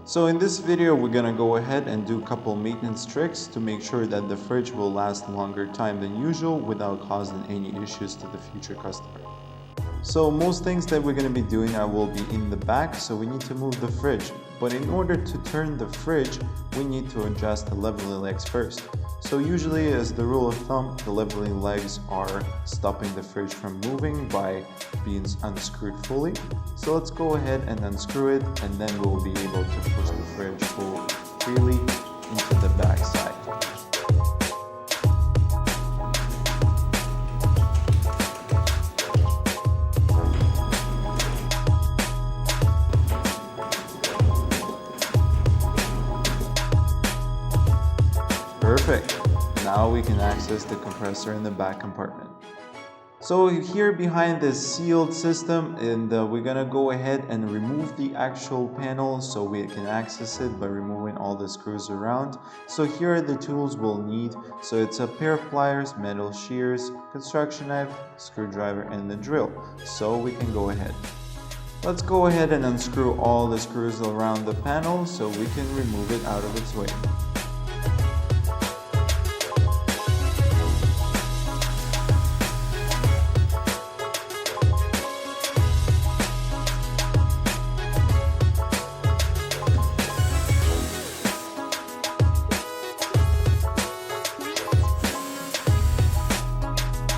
So in this video, we're gonna go ahead and do a couple maintenance tricks to make sure that the fridge will last longer time than usual without causing any issues to the future customer. So most things that we're gonna be doing will be in the back, so we need to move the fridge. But in order to turn the fridge, we need to adjust the leveling legs first. So usually, as the rule of thumb, the leveling legs are stopping the fridge from moving by being unscrewed fully. So let's go ahead and unscrew it, and then we'll be able to push the fridge freely into the back side. Perfect. Now we can access the compressor in the back compartment. So here behind this sealed system, and we're gonna go ahead and remove the actual panel so we can access it by removing all the screws around. So here are the tools we'll need. So it's a pair of pliers, metal shears, construction knife, screwdriver, and the drill. So we can go ahead. Let's go ahead and unscrew all the screws around the panel so we can remove it out of its way.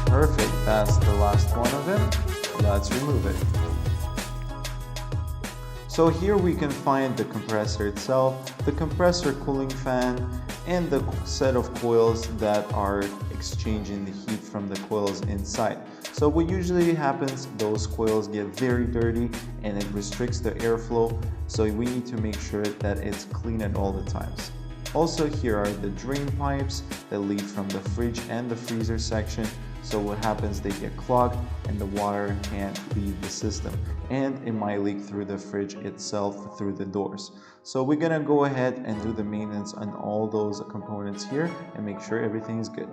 Perfect, that's the last one of them. Let's remove it. So here we can find the compressor itself, the compressor cooling fan, and the set of coils that are exchanging the heat from the coils inside. So what usually happens, those coils get very dirty and it restricts the airflow, so we need to make sure that it's clean at all the times. Also, here are the drain pipes that lead from the fridge and the freezer section. So what happens, they get clogged and the water can't leave the system, and it might leak through the fridge itself through the doors. So we're gonna go ahead and do the maintenance on all those components here and make sure everything is good.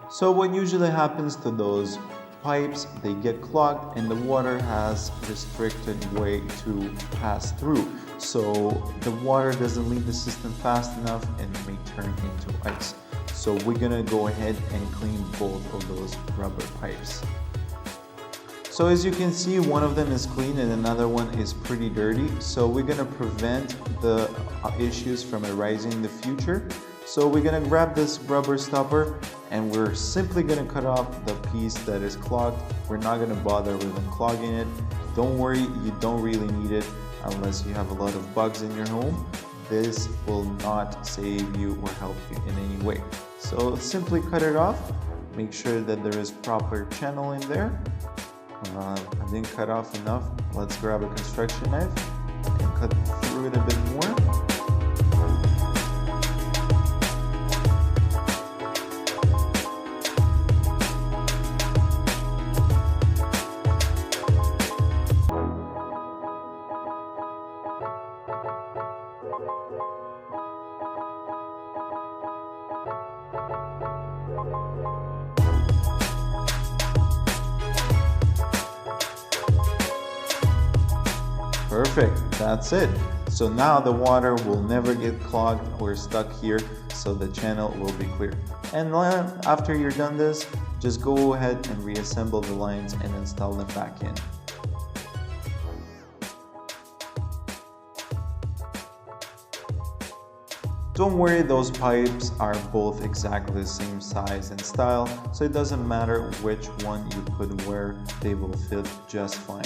So what usually happens to those pipes, they get clogged and the water has restricted way to pass through. So the water doesn't leave the system fast enough and it may turn into ice. So we're gonna go ahead and clean both of those rubber pipes. So as you can see, one of them is clean and another one is pretty dirty. So we're gonna prevent the issues from arising in the future. So we're gonna grab this rubber stopper and we're simply gonna cut off the piece that is clogged. We're not gonna bother with unclogging it. Don't worry, you don't really need it unless you have a lot of bugs in your home. This will not save you or help you in any way. So simply cut it off. Make sure that there is proper channel in there. I didn't cut off enough. Let's grab a construction knife and cut through it a bit more. Perfect, that's it. So now the water will never get clogged or stuck here, so the channel will be clear. And after you're done this, just go ahead and reassemble the lines and install them back in. Don't worry, those pipes are both exactly the same size and style, so it doesn't matter which one you put where, they will fit just fine.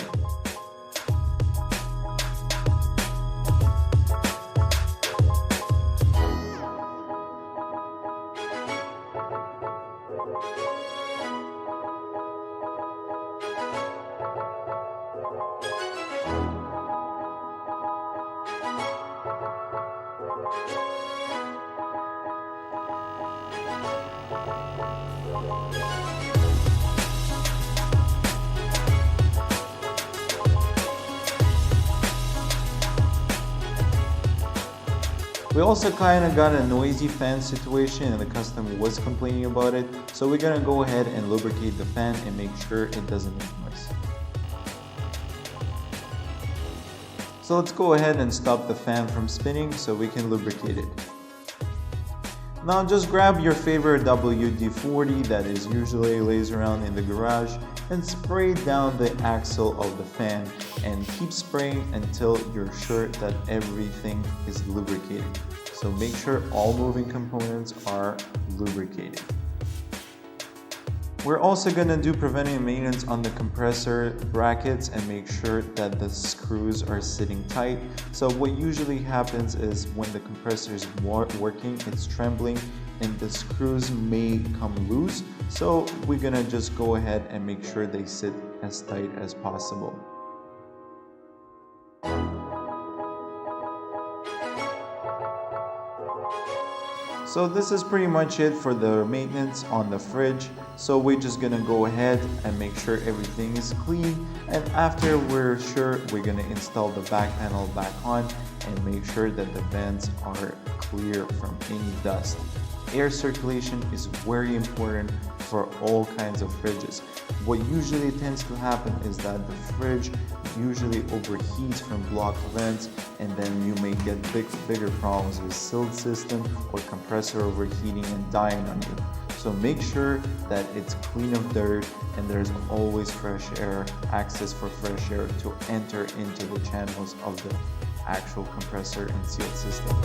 We also kind of got a noisy fan situation and the customer was complaining about it, so we're gonna go ahead and lubricate the fan and make sure it doesn't make noise. So let's go ahead and stop the fan from spinning so we can lubricate it. Now just grab your favorite WD-40 that is usually lays around in the garage and spray down the axle of the fan and keep spraying until you're sure that everything is lubricated. So make sure all moving components are lubricated. We're also going to do preventive maintenance on the compressor brackets and make sure that the screws are sitting tight. So what usually happens is when the compressor is working, it's trembling and the screws may come loose. So we're going to just go ahead and make sure they sit as tight as possible. So this is pretty much it for the maintenance on the fridge. So we're just gonna go ahead and make sure everything is clean, and after we're sure, we're gonna install the back panel back on and make sure that the vents are clear from any dust. Air circulation is very important for all kinds of fridges. What usually tends to happen is that the fridge usually overheats from blocked vents, and then you may get bigger problems with silt system or compressor overheating and dying on you. So make sure that it's clean of dirt and there's always fresh air, access for fresh air to enter into the channels of the actual compressor and seal system.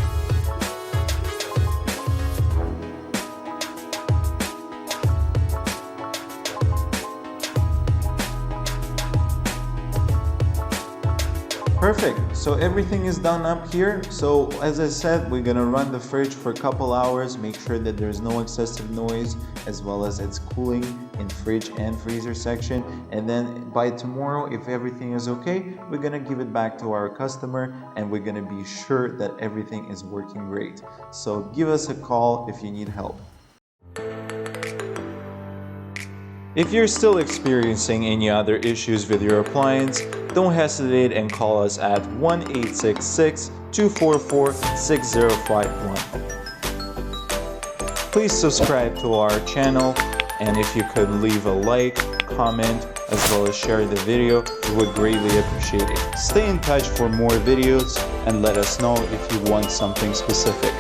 Perfect, so everything is done up here. So as I said, we're gonna run the fridge for a couple hours, make sure that there's no excessive noise, as well as it's cooling in fridge and freezer section. And then by tomorrow, if everything is okay, we're gonna give it back to our customer and we're gonna be sure that everything is working great. So give us a call if you need help. If you're still experiencing any other issues with your appliance, don't hesitate and call us at 1-866-244-6051. Please subscribe to our channel, and if you could leave a like, comment, as well as share the video, we would greatly appreciate it. Stay in touch for more videos and let us know if you want something specific.